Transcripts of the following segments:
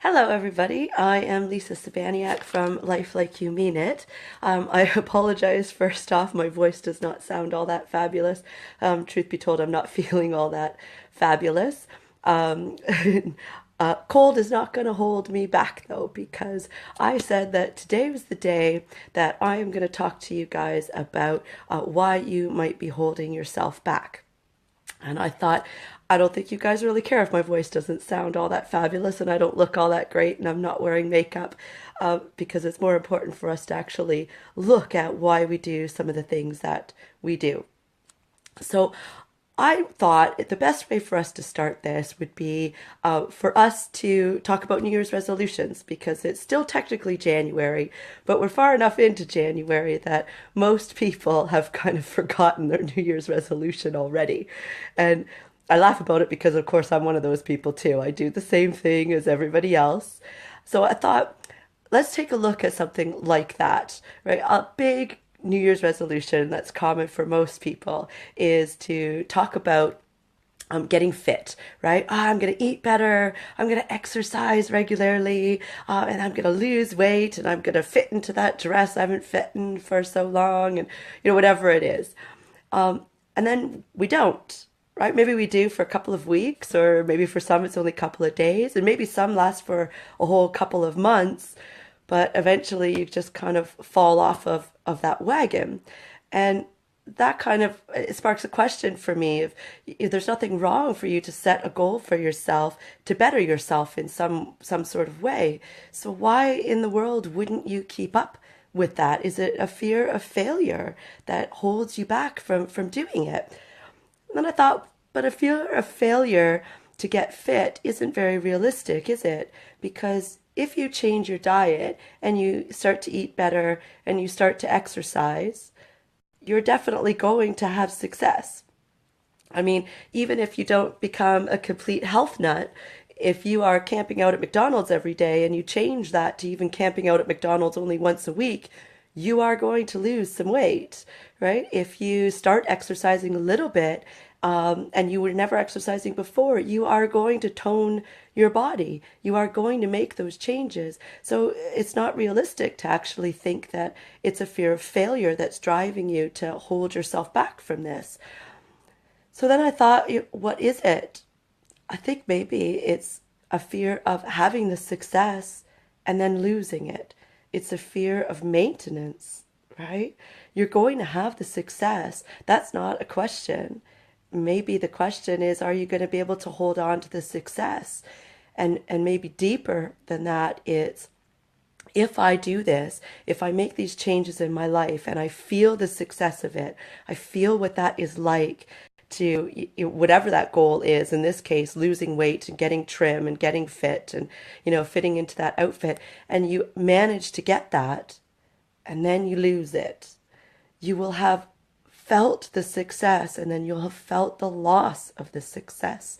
Hello, everybody. I am Lisa Sabaniak from Life Like You Mean It. I apologize first off, my voice does not sound all that fabulous. Truth be told, I'm not feeling all that fabulous. Um, cold is not going to hold me back though, because I said that today was the day that I am going to talk to you guys about why you might be holding yourself back. And I thought, I don't think you guys really care if my voice doesn't sound all that fabulous and I don't look all that great and I'm not wearing makeup, because it's more important for us to actually look at why we do some of the things that we do. So I thought the best way for us to start this would be for us to talk about New Year's resolutions, because it's still technically January, but we're far enough into January that most people have kind of forgotten their New Year's resolution already. And I laugh about it because, of course, I'm one of those people too. I do the same thing as everybody else. So I thought, let's take a look at something like that, right? A big New Year's resolution that's common for most people is to talk about getting fit, right? Oh, I'm going to eat better. I'm going to exercise regularly, and I'm going to lose weight, and I'm going to fit into that dress I haven't fit in for so long, and whatever it is. And then we don't, right? Maybe we do for a couple of weeks, or maybe for some it's only a couple of days, and maybe some last for a whole couple of months, but eventually you just kind of fall off of that wagon. And that kind of it sparks a question for me if there's nothing wrong for you to set a goal for yourself to better yourself in some sort of way. So why in the world wouldn't you keep up with that? Is it a fear of failure that holds you back from doing it? And then I thought, but a fear of failure to get fit isn't very realistic, is it? Because if you change your diet and you start to eat better and you start to exercise, you're definitely going to have success. I mean, even if you don't become a complete health nut, if you are camping out at McDonald's every day and you change that to even camping out at McDonald's only once a week, you are going to lose some weight, right? If you start exercising a little bit, and you were never exercising before, you are going to tone your body. You are going to make those changes. So it's not realistic to actually think that it's a fear of failure that's driving you to hold yourself back from this. So then I thought, what is it? I think maybe it's a fear of having the success and then losing it. It's a fear of maintenance, right? You're going to have the success. That's not a question. Maybe the question is, are you going to be able to hold on to the success? And maybe deeper than that, it's if I do this, if I make these changes in my life and I feel the success of it, I feel what that is like to whatever that goal is, in this case, losing weight and getting trim and getting fit and, fitting into that outfit, and you manage to get that and then you lose it, you will have felt the success and then you'll have felt the loss of the success.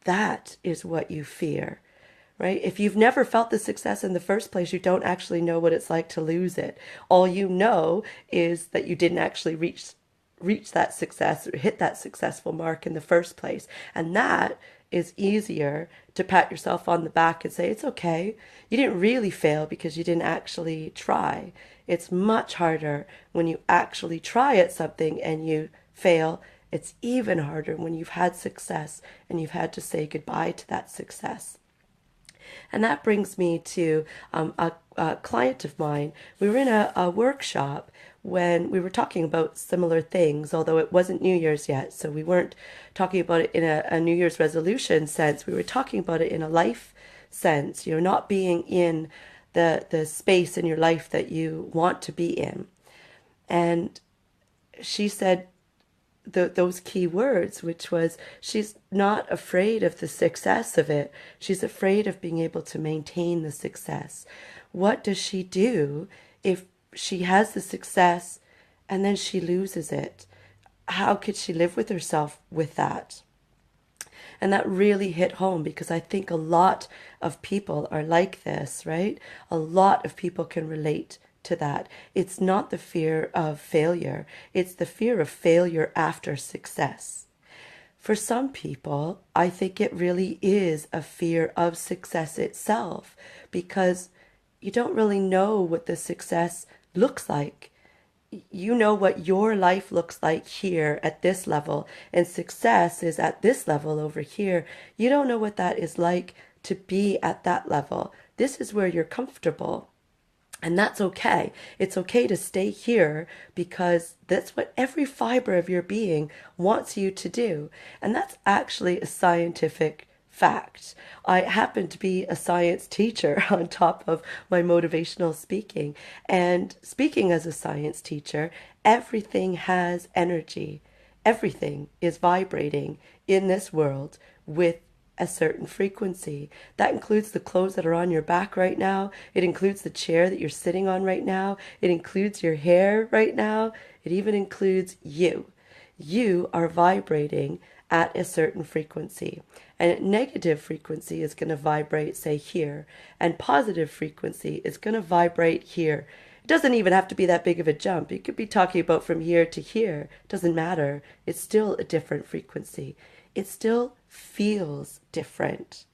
That is what you fear, right? If you've never felt the success in the first place, you don't actually know what it's like to lose it. All you know is that you didn't actually reach that success or hit that successful mark in the first place. And that is easier to pat yourself on the back and say, it's okay. You didn't really fail because you didn't actually try. It's much harder when you actually try at something and you fail. It's even harder when you've had success and you've had to say goodbye to that success. And that brings me to a client of mine. We were in a workshop when we were talking about similar things, although it wasn't New Year's yet. So we weren't talking about it in a New Year's resolution sense. We were talking about it in a life sense, not being in the space in your life that you want to be in. And she said, those key words, which was she's not afraid of the success of it. She's afraid of being able to maintain the success. What does she do if she has the success and then she loses it? How could she live with herself with that? And that really hit home because I think a lot of people are like this, right? A lot of people can relate to that. It's not the fear of failure. It's the fear of failure after success. For some people, I think it really is a fear of success itself because you don't really know what the success looks like. You know what your life looks like here at this level, and success is at this level over here. You don't know what that is like to be at that level. This is where you're comfortable. And that's okay. It's okay to stay here because that's what every fiber of your being wants you to do. And that's actually a scientific fact. I happen to be a science teacher on top of my motivational speaking. And speaking as a science teacher, everything has energy. Everything is vibrating in this world with a certain frequency. That includes the clothes that are on your back right now. It includes the chair that you're sitting on right now. It includes your hair right now. It even includes you. You are vibrating at a certain frequency. And negative frequency is going to vibrate, say, here. And positive frequency is going to vibrate here. It doesn't even have to be that big of a jump. You could be talking about from here to here. It doesn't matter. It's still a different frequency. It still feels different.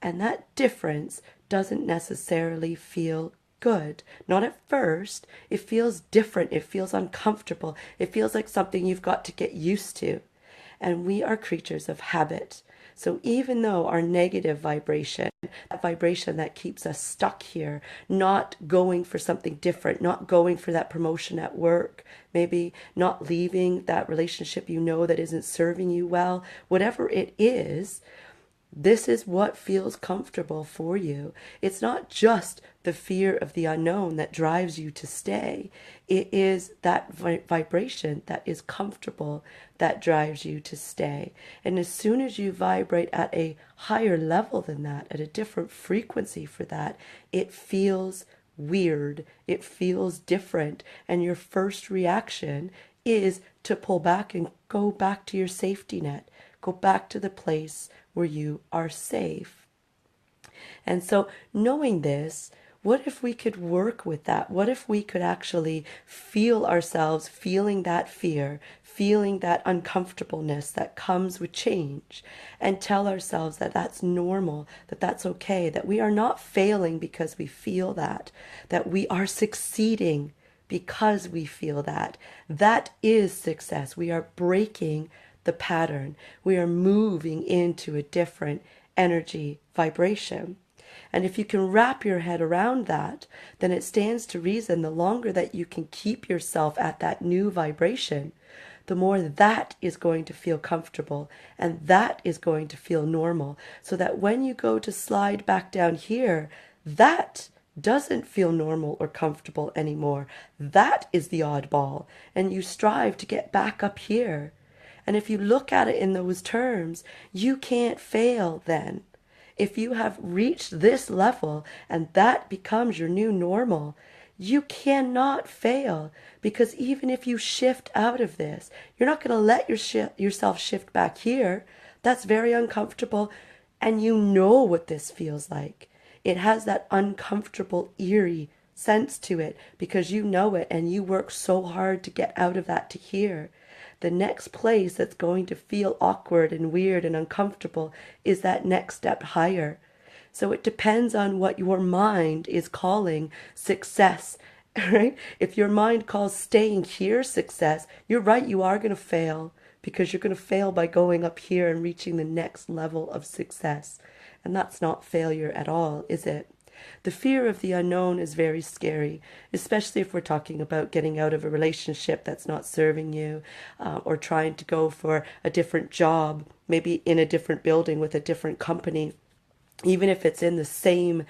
And that difference doesn't necessarily feel good. Not at first. It feels different. It feels uncomfortable. It feels like something you've got to get used to. And we are creatures of habit. So even though our negative vibration, that vibration that keeps us stuck here, not going for something different, not going for that promotion at work, maybe not leaving that relationship you know that isn't serving you well, whatever it is, this is what feels comfortable for you. It's not just the fear of the unknown that drives you to stay. It is that vibration that is comfortable that drives you to stay. And as soon as you vibrate at a higher level than that, at a different frequency for that, it feels weird. It feels different. And your first reaction is to pull back and go back to your safety net. Go back to the place where you are safe. And so knowing this, what if we could work with that? What if we could actually feel ourselves feeling that fear, feeling that uncomfortableness that comes with change, and tell ourselves that that's normal, that that's okay, that we are not failing because we feel that we are succeeding because we feel that. That is success. We are breaking the pattern. We are moving into a different energy vibration. And if you can wrap your head around that, then it stands to reason the longer that you can keep yourself at that new vibration, the more that is going to feel comfortable and that is going to feel normal. So that when you go to slide back down here, that doesn't feel normal or comfortable anymore. That is the oddball. And you strive to get back up here. And if you look at it in those terms, you can't fail then. If you have reached this level and that becomes your new normal, you cannot fail, because even if you shift out of this, you're not going to let yourself shift back here. That's very uncomfortable. And you know what this feels like. It has that uncomfortable, eerie sense to it because you know it and you work so hard to get out of that to here. The next place that's going to feel awkward and weird and uncomfortable is that next step higher. So it depends on what your mind is calling success, right? If your mind calls staying here success, you're right, you are going to fail because you're going to fail by going up here and reaching the next level of success. And that's not failure at all, is it? The fear of the unknown is very scary, especially if we're talking about getting out of a relationship that's not serving you, or trying to go for a different job, maybe in a different building with a different company. Even if it's in the same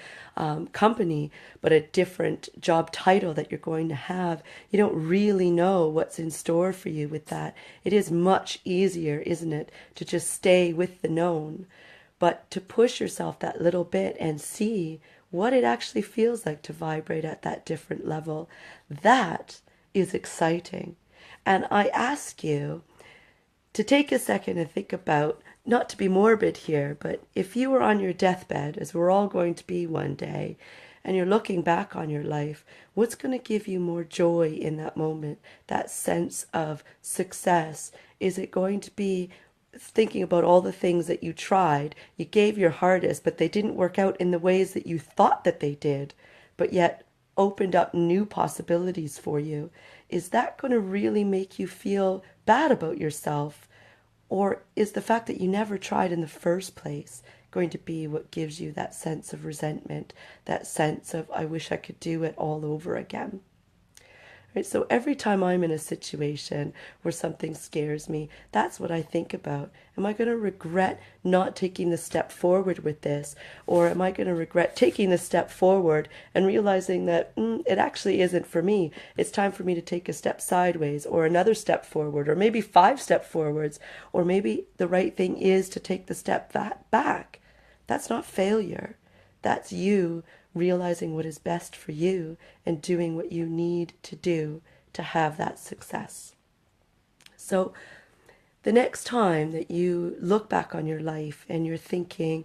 company, but a different job title that you're going to have, you don't really know what's in store for you with that. It is much easier, isn't it, to just stay with the known, but to push yourself that little bit and see what it actually feels like to vibrate at that different level. That is exciting. And I ask you to take a second and think about, not to be morbid here, but if you were on your deathbed, as we're all going to be one day, and you're looking back on your life, what's going to give you more joy in that moment, that sense of success? Is it going to be thinking about all the things that you tried, you gave your hardest, but they didn't work out in the ways that you thought that they did, but yet opened up new possibilities for you, is that going to really make you feel bad about yourself? Or is the fact that you never tried in the first place going to be what gives you that sense of resentment, that sense of, I wish I could do it all over again? Right? So every time I'm in a situation where something scares me, that's what I think about. Am I going to regret not taking the step forward with this? Or am I going to regret taking the step forward and realizing that it actually isn't for me? It's time for me to take a step sideways or another step forward, or maybe 5 steps forwards, or maybe the right thing is to take the step back. That's not failure. That's you realizing what is best for you and doing what you need to do to have that success. So the next time that you look back on your life and you're thinking,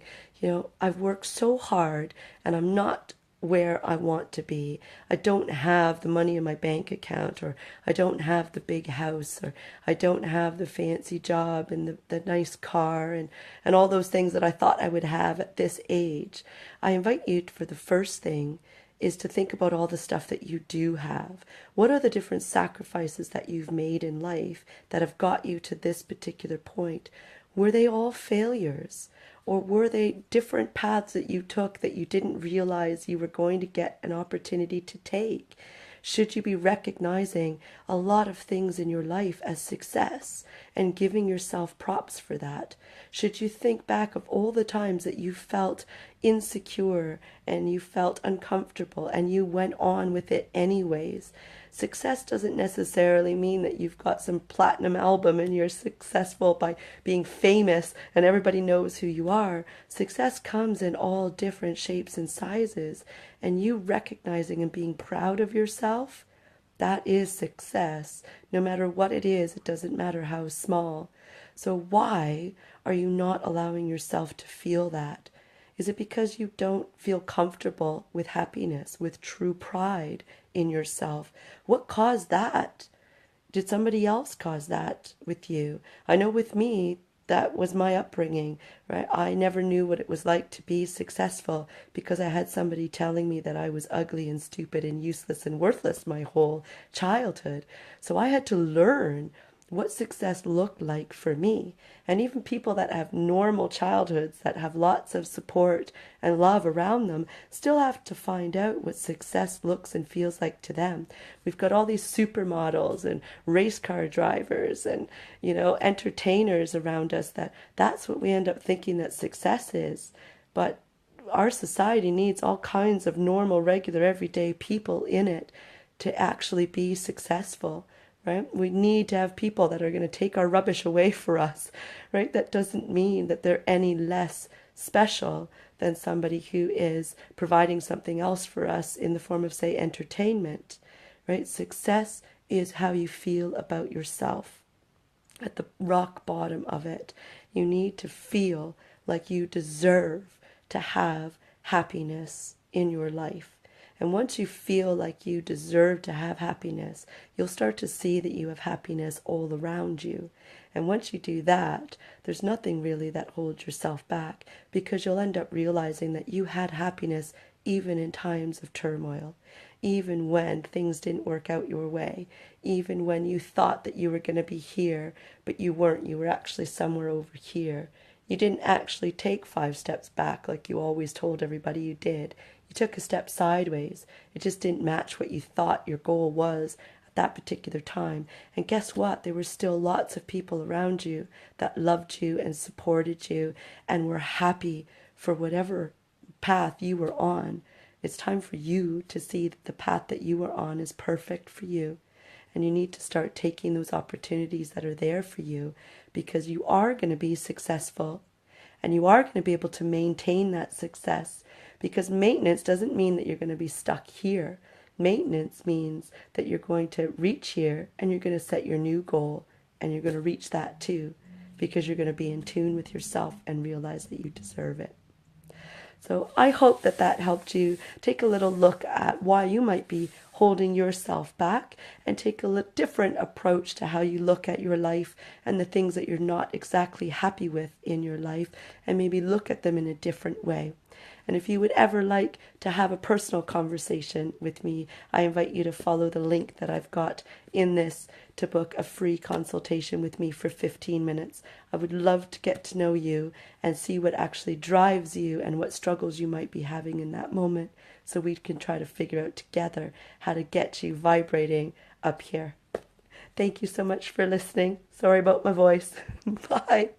I've worked so hard and I'm not where I want to be. I don't have the money in my bank account, or I don't have the big house, or I don't have the fancy job and the nice car and all those things that I thought I would have at this age. I invite you for the first thing is to think about all the stuff that you do have. What are the different sacrifices that you've made in life that have got you to this particular point? Were they all failures? Or were they different paths that you took that you didn't realize you were going to get an opportunity to take? Should you be recognizing a lot of things in your life as success and giving yourself props for that? Should you think back of all the times that you felt insecure and you felt uncomfortable and you went on with it anyways? Success doesn't necessarily mean that you've got some platinum album and you're successful by being famous and everybody knows who you are. Success comes in all different shapes and sizes, and you recognizing and being proud of yourself, that is success. No matter what it is, it doesn't matter how small. So why are you not allowing yourself to feel that? Is it because you don't feel comfortable with happiness, with true pride in yourself? What caused that? Did somebody else cause that with you? I know with me, that was my upbringing, right? I never knew what it was like to be successful because I had somebody telling me that I was ugly and stupid and useless and worthless my whole childhood. So I had to learn what success looked like for me. And even people that have normal childhoods, that have lots of support and love around them, still have to find out what success looks and feels like to them. We've got all these supermodels and race car drivers and, entertainers around us that's what we end up thinking that success is. But our society needs all kinds of normal, regular, everyday people in it to actually be successful. Right? We need to have people that are going to take our rubbish away for us, right? That doesn't mean that they're any less special than somebody who is providing something else for us in the form of, say, entertainment, right? Success is how you feel about yourself. At the rock bottom of it, you need to feel like you deserve to have happiness in your life. And once you feel like you deserve to have happiness, you'll start to see that you have happiness all around you. And once you do that, there's nothing really that holds yourself back, because you'll end up realizing that you had happiness even in times of turmoil, even when things didn't work out your way, even when you thought that you were going to be here, but you weren't. You were actually somewhere over here. You didn't actually take 5 steps back like you always told everybody you did. You took a step sideways. It just didn't match what you thought your goal was at that particular time. And guess what? There were still lots of people around you that loved you and supported you and were happy for whatever path you were on. It's time for you to see that the path that you are on is perfect for you. And you need to start taking those opportunities that are there for you, because you are going to be successful and you are going to be able to maintain that success. Because maintenance doesn't mean that you're going to be stuck here. Maintenance means that you're going to reach here and you're going to set your new goal and you're going to reach that too, because you're going to be in tune with yourself and realize that you deserve it. So I hope that that helped you take a little look at why you might be holding yourself back and take a different approach to how you look at your life and the things that you're not exactly happy with in your life, and maybe look at them in a different way. And if you would ever like to have a personal conversation with me, I invite you to follow the link that I've got in this to book a free consultation with me for 15 minutes. I would love to get to know you and see what actually drives you and what struggles you might be having in that moment, so we can try to figure out together how to get you vibrating up here. Thank you so much for listening. Sorry about my voice. Bye.